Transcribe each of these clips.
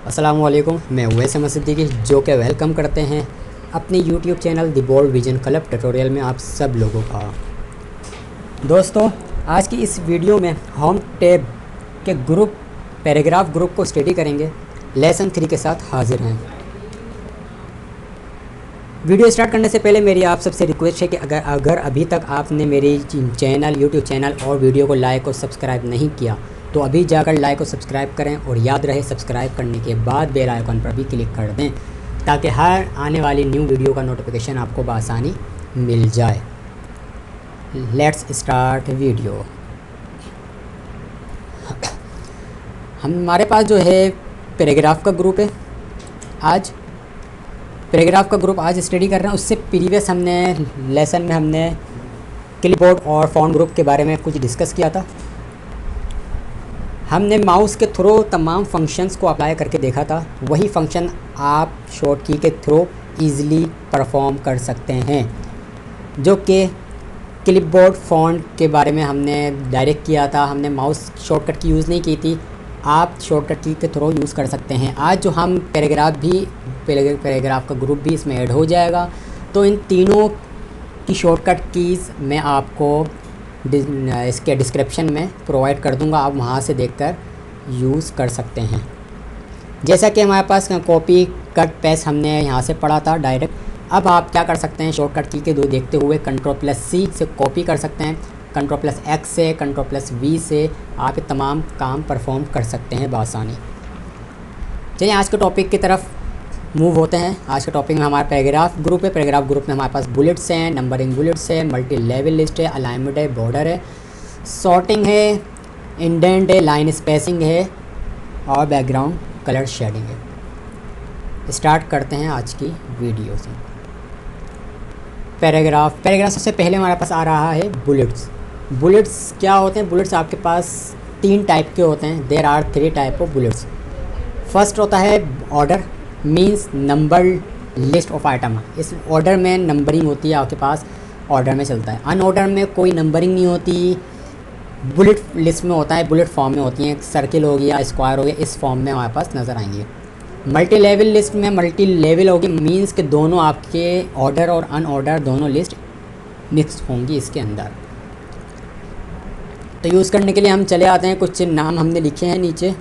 अस्सलामुअलैकुम, मैं उवैस अहमद सिद्दीकी जो कि वेलकम करते हैं अपनी YouTube channel the bold vision club tutorial में आप सब लोगों का। दोस्तों, आज की इस वीडियो में होम टैब के पैराग्राफ ग्रुप को स्टडी करेंगे। लेसन 3 के साथ हाजिर हैं। वीडियो स्टार्ट करने से पहले मेरी आप सबसे रिक्वेस्ट है कि अगर अभी तक आपने मेरी यूट्यूब चैनल और वीडियो को लाइक और सब्सक्राइब नहीं किया तो अभी जाकर लाइक और सब्सक्राइब करें, और याद रहे सब्सक्राइब करने के बाद बेल आइकन पर भी क्लिक कर दें ताकि हर आने वाली न्यू वीडियो का नोटिफिकेशन आपको बआसानी मिल जाए। Let's start video. हमारे पास जो है पैराग्राफ का ग्रुप है। आज पैराग्राफ का ग्रुप आज स्टडी कर रहे हैं। उससे प्रीवियस लेसन में हमने क्लिपबोर्ड और फ़ॉन्ट ग्रुप के बारे में कुछ डिस्कस किया था। हमने माउस के थ्रू तमाम फंक्शंस को अप्लाई करके देखा था। वही फंक्शन आप शॉर्ट की के थ्रू ईज़िली परफॉर्म कर सकते हैं, जो कि क्लिपबोर्ड फ़ॉन्ट के बारे में हमने डायरेक्ट किया था। हमने माउस शॉर्टकट की यूज़ नहीं की थी। आप शॉर्टकट की के थ्रू यूज़ कर सकते हैं। आज जो हम पैराग्राफ का ग्रुप भी इसमें ऐड हो जाएगा, तो इन तीनों की शॉर्टकट कीज़ मैं आपको इसके डिस्क्रिप्शन में प्रोवाइड कर दूंगा। आप वहां से देखकर यूज़ कर सकते हैं। जैसा कि हमारे पास कॉपी कट पेस्ट हमने यहां से पढ़ा था डायरेक्ट। अब आप क्या कर सकते हैं, शॉर्टकट की के दो देखते हुए Ctrl+C से कॉपी कर सकते हैं, Ctrl+X से, Ctrl+V से आप तमाम काम परफॉर्म कर सकते हैं बआसानी। चलिए आज के टॉपिक की तरफ मूव होते हैं। आज के टॉपिक में हमारा पैराग्राफ ग्रुप है। पैराग्राफ ग्रुप में हमारे पास बुलेट्स हैं, नंबरिंग बुलेट्स है, मल्टी लेवल लिस्ट है, अलाइनमेंट है, बॉर्डर है, सॉर्टिंग है, इंडेंट है, लाइन स्पेसिंग है और बैकग्राउंड कलर शेडिंग है। स्टार्ट करते हैं आज की वीडियो से। पैराग्राफ सबसे पहले हमारे पास आ रहा है बुलेट्स। बुलेट्स क्या होते हैं? बुलेट्स आपके पास 3 टाइप के होते हैं। There are 3 type of bullets. First होता है order, means number list of item. इस ऑर्डर में नंबरिंग होती है, आपके पास ऑर्डर में चलता है। अनऑर्डर में कोई नंबरिंग नहीं होती, बुलेट लिस्ट में होता है, बुलेट फॉर्म में होती हैं। सर्किल हो गया, स्क्वायर हो गया, इस फॉर्म में हमारे पास नज़र आएंगे। मल्टी लेवल लिस्ट में मल्टी लेवल होगी, मीन्स के दोनों आपके ऑर्डर और अनऑर्डर दोनों लिस्ट मिक्स होंगी इसके अंदर। तो यूज़ करने के लिए हम चले आते हैं। कुछ नाम हमने लिखे हैं नीचे।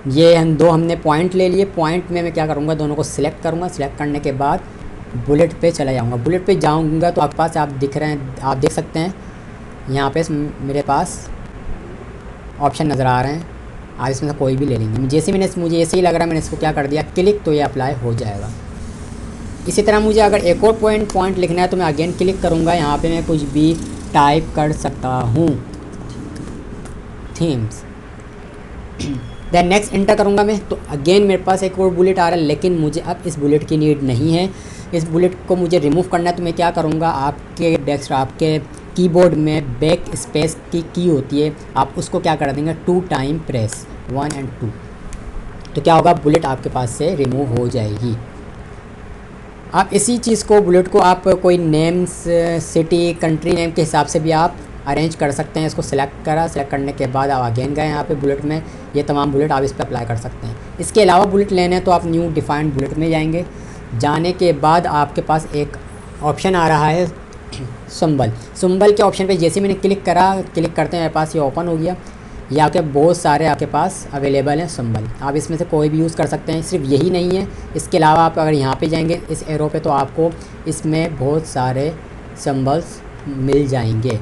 ये हमने पॉइंट ले लिए। पॉइंट में मैं क्या करूँगा, दोनों को सिलेक्ट करूँगा। सिलेक्ट करने के बाद बुलेट पे चला जाऊँगा। बुलेट पे जाऊँगा तो आपके पास आप देख सकते हैं यहाँ पे मेरे पास ऑप्शन नज़र आ रहे हैं। आप इसमें से कोई भी ले लेंगे। मुझे ऐसे ही लग रहा है, मैंने इसको क्या कर दिया, क्लिक, तो ये अप्लाई हो जाएगा। इसी तरह मुझे अगर एक और पॉइंट लिखना है तो मैं अगेन क्लिक करूँगा। यहाँ पर मैं कुछ भी टाइप कर सकता हूँ, थीम्स। दैन नेक्स्ट एंटर करूँगा मैं, तो अगेन मेरे पास एक और बुलेट आ रहा है, लेकिन मुझे अब इस बुलेट की नीड नहीं है। इस बुलेट को मुझे रिमूव करना है, तो मैं क्या करूँगा, आपके कीबोर्ड में बैक स्पेस की होती है, आप उसको क्या कर देंगे, 2 टाइम प्रेस 1 और 2, तो क्या होगा, बुलेट आपके पास से रिमूव हो जाएगी। आप इसी चीज़ को, बुलेट को आप कोई नेम्स, सिटी, कंट्री नेम के हिसाब से भी आप अरेंज कर सकते हैं। इसको सिलेक्ट करने के बाद आप अगेन गए यहाँ पे बुलेट में, ये तमाम बुलेट आप इस पर अप्लाई कर सकते हैं। इसके अलावा बुलेट लेने हैं तो आप न्यू डिफाइंड बुलेट में जाएंगे। जाने के बाद आपके पास एक ऑप्शन आ रहा है सिंबल के ऑप्शन पे जैसे मैंने क्लिक करते हैं मेरे पास ये ओपन हो गया। ये आपके बहुत सारे आपके पास अवेलेबल हैं सिंबल, आप इसमें से कोई भी यूज़ कर सकते हैं। सिर्फ यही नहीं है, इसके अलावा आप अगर यहाँ पे जाएंगे इस एरो पे, तो आपको इसमें बहुत सारे सिंबल्स मिल जाएंगे।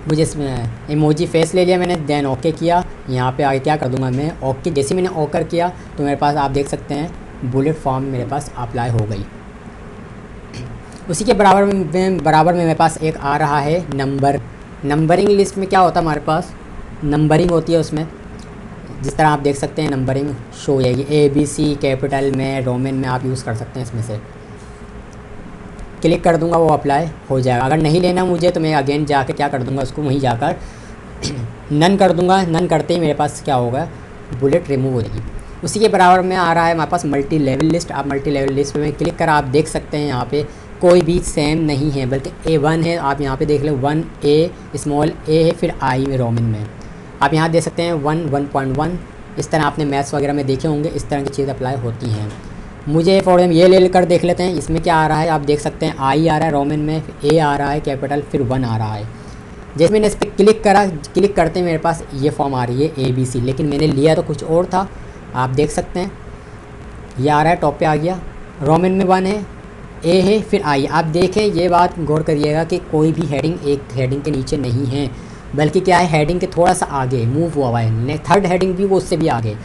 मुझे इसमें इमोजी फेस ले लिया मैंने, देन ओके किया। यहाँ पे आगे क्या कर दूंगा मैं, ओके। जैसे मैंने ओकर किया तो मेरे पास आप देख सकते हैं बुलेट फॉर्म मेरे पास अप्लाई हो गई। उसी के बराबर में मेरे पास एक आ रहा है नंबरिंग लिस्ट में क्या होता है, हमारे पास नंबरिंग होती है। उसमें जिस तरह आप देख सकते हैं नंबरिंग शो हो जाएगी, ABC कैपिटल में, रोमन में आप यूज़ कर सकते हैं। इसमें से क्लिक कर दूंगा, वो अप्लाई हो जाएगा। अगर नहीं लेना मुझे तो मैं अगेन जाके क्या कर दूंगा, उसको वहीं जाकर नन कर दूंगा। नन करते ही मेरे पास क्या होगा, बुलेट रिमूव हो जाएगी। उसी के बराबर में आ रहा है हमारे पास मल्टी लेवल लिस्ट। आप मल्टी लेवल लिस्ट में क्लिक कर आप देख सकते हैं यहाँ पे कोई भी सेम नहीं है, बल्कि A1 है। आप यहाँ पे देख लें 1A स्मॉल a है, फिर I में रोमन में। आप यहाँ देख सकते हैं 1, 1.1, इस तरह आपने मैथ्स वगैरह में देखे होंगे, इस तरह की चीज़ अप्लाई होती हैं। मुझे फॉर एग्जाम्पल ये ले कर देख लेते हैं, इसमें क्या आ रहा है। आप देख सकते हैं आई आ रहा है रोमन में, ए आ रहा है कैपिटल, फिर 1 आ रहा है। जैसे मैंने इस पर क्लिक करा, क्लिक करते मेरे पास ये फॉर्म आ रही है ABC, लेकिन मैंने लिया तो कुछ और था। आप देख सकते हैं ये आ रहा है, टॉप पे आ गया, रोमन में 1 है, ए है, फिर आई। आप देखें, ये बात गौर करिएगा कि कोई भी हेडिंग एक हेडिंग के नीचे नहीं है, बल्कि क्या है, हेडिंग के थोड़ा सा आगे मूव हुआ है। थर्ड हेडिंग भी वो उससे भी आगे।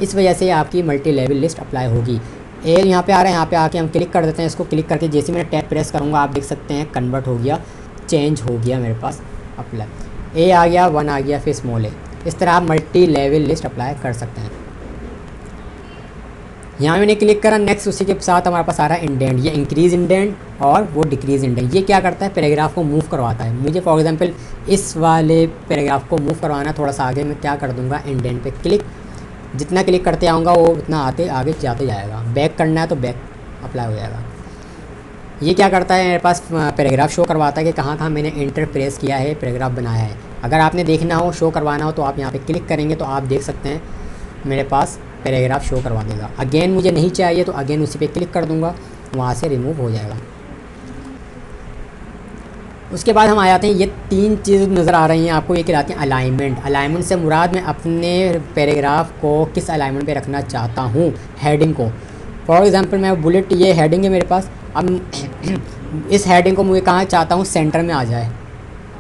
इस वजह से आपकी मल्टी लेवल लिस्ट अप्लाई होगी। ए यहाँ पे आ रहा है, यहाँ पे आके हम क्लिक कर देते हैं। इसको क्लिक करके जैसे मैं टैब प्रेस करूँगा, आप देख सकते हैं कन्वर्ट हो गया, चेंज हो गया मेरे पास अप्लाई। ए आ गया, 1 आ गया, फिर स्मॉल ए। इस तरह आप मल्टी लेवल लिस्ट अप्लाई कर सकते हैं। यहाँ मैंने क्लिक करा, नेक्स्ट। उसी के साथ हमारे पास आ रहा है इंडेंट। ये इंक्रीज़ इंडेंट और वो डिक्रीज़ इंडेंट। ये क्या करता है, पैराग्राफ को मूव करवाता है। मुझे फॉर एग्जांपल इस वाले पैराग्राफ को मूव करवाना थोड़ा सा आगे, मैं क्या कर दूंगा, इंडेंट पे क्लिक। जितना क्लिक करते आऊँगा वो उतना आते आगे जाते जाएगा। बैक करना है तो बैक अप्लाई हो जाएगा। ये क्या करता है, मेरे पास पैराग्राफ शो करवाता है कि कहाँ कहाँ मैंने एंटर प्रेस किया है, पैराग्राफ बनाया है। अगर आपने देखना हो, शो करवाना हो, तो आप यहाँ पे क्लिक करेंगे तो आप देख सकते हैं मेरे पास पैराग्राफ शो करवा देगा। अगेन मुझे नहीं चाहिए तो अगेन उसी पे क्लिक कर दूंगा, वहाँ से रिमूव हो जाएगा। उसके बाद हम आ जाते हैं, ये 3 चीज़ नज़र आ रही हैं आपको, ये कहलाती हैं अलाइनमेंट। अलाइनमेंट से मुराद मैं अपने पैराग्राफ को किस अलाइनमेंट पे रखना चाहता हूँ, हेडिंग को। फॉर एग्जांपल मैं बुलेट, ये हेडिंग है मेरे पास। अब इस हेडिंग को मुझे कहाँ चाहता हूँ, सेंटर में आ जाए,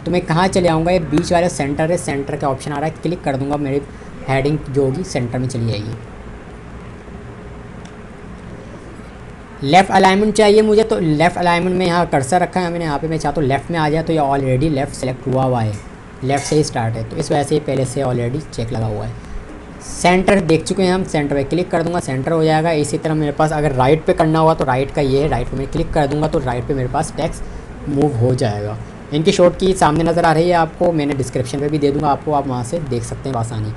तो मैं कहाँ चले आऊँगा, ये बीच वाले सेंटर है, सेंटर का ऑप्शन आ रहा है, क्लिक कर दूँगा, मेरी हेडिंग जो होगी सेंटर में चली जाएगी। लेफ़्ट अलाइनमेंट चाहिए मुझे, तो लेफ़्ट अलाइनमेंट में यहाँ कर्सर रखा है मैंने, यहाँ पे मैं चाहता हूँ लेफ़्ट में आ जाए, तो ये ऑलरेडी लेफ़्ट सेलेक्ट हुआ है, लेफ़्ट से ही स्टार्ट है, तो इस वजह से पहले से ऑलरेडी चेक लगा हुआ है। सेंटर देख चुके हैं हम, सेंटर पे क्लिक कर दूंगा, सेंटर हो जाएगा। इसी तरह मेरे पास अगर राइट पे करना हुआ तो राइट का ये है, राइट पे मैं क्लिक कर दूंगा तो राइट पे मेरे पास टेक्स्ट मूव हो जाएगा। इनकी शॉर्ट की सामने नज़र आ रही है आपको, मैंने डिस्क्रिप्शन पे भी दे दूंगा आपको, आप वहाँ से देख सकते हैं आसानी।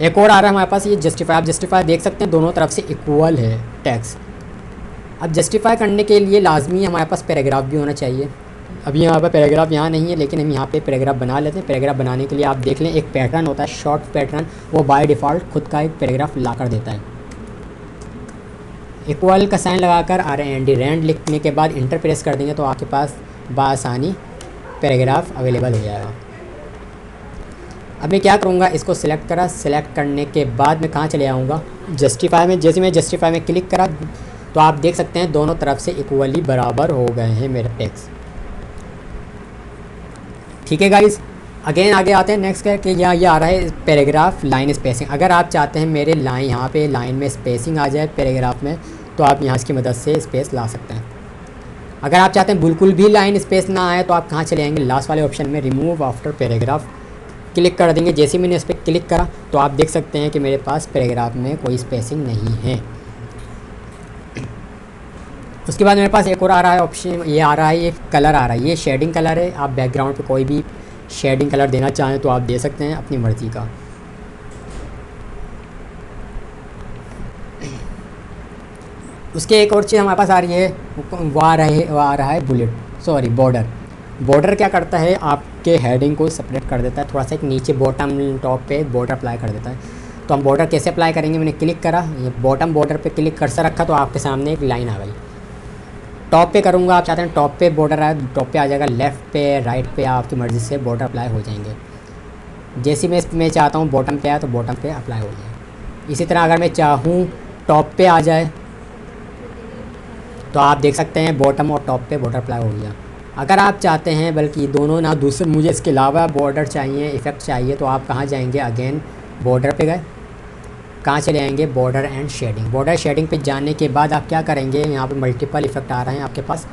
एक और आ रहा है हमारे पास, ये जस्टिफाई। आप जस्टिफाई देख सकते हैं, दोनों तरफ से इक्वल है टेक्स्ट। अब जस्टिफाई करने के लिए लाजमी हमारे पास पैराग्राफ भी होना चाहिए। अभी यहाँ पर पैराग्राफ यहाँ नहीं है, लेकिन हम यहाँ पे पैराग्राफ बना लेते हैं। पैराग्राफ बनाने के लिए आप देख लें, एक पैटर्न होता है शॉर्ट पैटर्न, वो बाय डिफ़ॉल्ट खुद का एक पैराग्राफ ला कर देता है। इक्वल का साइन लगाकर RAND रैंड लिखने के बाद इंटर प्रेस कर देंगे तो आपके पास बआसानी पैराग्राफ अवेलेबल हो जाएगा। अब मैं क्या करूँगा, इसको सिलेक्ट करा, सिलेक्ट करने के बाद मैं कहाँ चले आऊँगा, जस्टिफाई में। जैसे मैं जस्टिफाई में क्लिक करा तो आप देख सकते हैं दोनों तरफ से इक्वली बराबर हो गए हैं मेरे टेक्स्ट। ठीक है गाइस, अगेन आगे आते हैं नेक्स्ट करके। यहाँ ये आ रहा है पैराग्राफ लाइन स्पेसिंग। अगर आप चाहते हैं मेरे लाइन यहाँ पे लाइन में स्पेसिंग आ जाए पैराग्राफ में, तो आप यहाँ इसकी मदद से स्पेस ला सकते हैं। अगर आप चाहते हैं बिल्कुल भी लाइन स्पेस ना आए, तो आप कहाँ चले आएंगे, लास्ट वाले ऑप्शन में रिमूव आफ्टर पैराग्राफ क्लिक कर देंगे। जैसे मैंने इस पर क्लिक करा तो आप देख सकते हैं कि मेरे पास पैराग्राफ में कोई स्पेसिंग नहीं है। उसके बाद मेरे पास एक और आ रहा है ऑप्शन, ये आ रहा है, ये कलर आ रहा है, ये शेडिंग कलर है। आप बैकग्राउंड पे कोई भी शेडिंग कलर देना चाहें तो आप दे सकते हैं अपनी मर्ज़ी का। उसके एक और चीज़ हमारे पास आ रही है, वो आ रहा है बॉर्डर। बॉर्डर क्या करता है, आपके हेडिंग को सेपरेट कर देता है थोड़ा सा, एक नीचे बॉटम टॉप पे बॉर्डर अप्लाई कर देता है। तो हम बॉर्डर कैसे अप्लाई करेंगे, मैंने क्लिक करा, ये बॉटम बॉर्डर पे क्लिक कर्सर रखा तो आपके सामने एक लाइन आ गई। टॉप पे करूँगा, आप चाहते हैं टॉप पे बॉर्डर आए, टॉप पे आ जाएगा, लेफ़्ट पे राइट पे आपकी मर्ज़ी से बॉर्डर अप्लाई हो जाएंगे। जैसे मैं चाहता हूँ बॉटम पे आए तो बॉटम पे अप्लाई हो जाए। इसी तरह अगर मैं चाहूँ टॉप पे आ जाए तो आप देख सकते हैं बॉटम और टॉप पे बॉर्डर अप्लाई हो गया। अगर आप चाहते हैं बल्कि दोनों ना दूसरे, मुझे इसके अलावा बॉर्डर चाहिए, इफ़ेक्ट चाहिए, तो आप कहाँ जाएंगे, अगेन बॉर्डर पे गए, कहाँ चले आएंगे, border and shading. Border shading पे जाने के बाद आप क्या करेंगे, यहाँ पे मल्टीपल इफेक्ट आ रहे हैं आपके पास,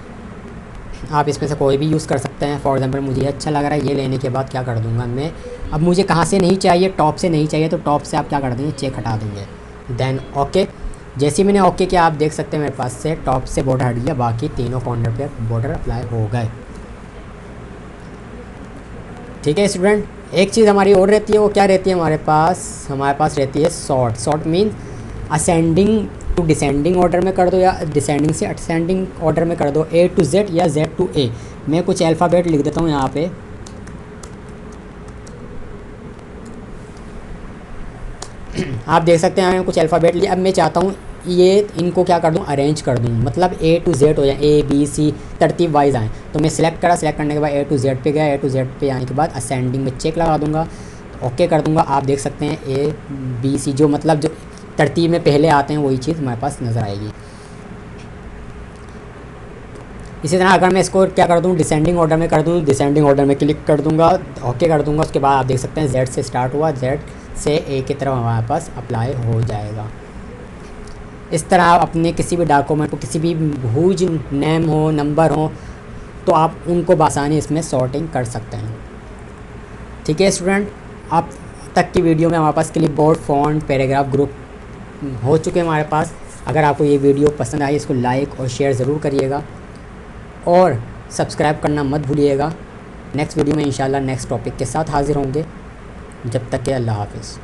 आप इसमें से कोई भी यूज़ कर सकते हैं। फॉर एग्जांपल मुझे अच्छा लग रहा है, ये लेने के बाद क्या कर दूंगा मैं, अब मुझे कहाँ से नहीं चाहिए, टॉप से नहीं चाहिए, तो टॉप से आप क्या कर देंगे, चेक हटा देंगे, देन ओके। जैसे ही मैंने ओके किया, आप देख सकते हैं मेरे पास से टॉप से बॉर्डर हट गया, बाकी तीनों कॉर्नर पे बॉर्डर अप्लाई हो गए। ठीक है स्टूडेंट, एक चीज़ हमारी और रहती है, वो क्या रहती है हमारे पास रहती है sort. Sort mean ascending to descending order में कर दो, या डिसेंडिंग से असेंडिंग ऑर्डर में कर दो, A to Z या Z to A। मैं कुछ अल्फ़ाबेट लिख देता हूँ यहाँ पे, आप देख सकते हैं मैंने कुछ अल्फ़ाबेट लिए। अब मैं चाहता हूँ ये इनको क्या कर दूँ, अरेंज कर दूँ, मतलब A to Z हो जाए, A B C तरतीब वाइज आएँ। तो मैं सिलेक्ट करा, सिलेक्ट करने के बाद A to Z पे गया, A to Z पे आने के बाद असेंडिंग में चेक लगा दूँगा, ओके कर दूँगा। आप देख सकते हैं A B C जो मतलब जो तरतीब में पहले आते हैं वही चीज़ हमारे पास नज़र आएगी। इसी तरह अगर मैं इसको क्या कर दूँ, डिसेंडिंग ऑर्डर में कर दूँ, डिसेंडिंग ऑर्डर में क्लिक कर दूँगा, ओके कर दूँगा। उसके बाद आप देख सकते हैं Z से स्टार्ट हुआ, Z से A की तरफ हमारे पास अप्लाई हो जाएगा। इस तरह आप अपने किसी भी डॉक्यूमेंट को, किसी भी ह्यूज नेम हो, नंबर हो, तो आप उनको बआसानी इसमें सॉर्टिंग कर सकते हैं। ठीक है स्टूडेंट, अब तक की वीडियो में हमारे पास क्लिपबोर्ड, फ़ॉन्ट, पैराग्राफ ग्रुप हो चुके हैं हमारे पास। अगर आपको ये वीडियो पसंद आई इसको लाइक और शेयर ज़रूर करिएगा और सब्सक्राइब करना मत भूलिएगा। नेक्स्ट वीडियो में इंशाल्लाह नेक्स्ट टॉपिक के साथ हाज़िर होंगे। जब तक के अल्लाह हाफ़िज़।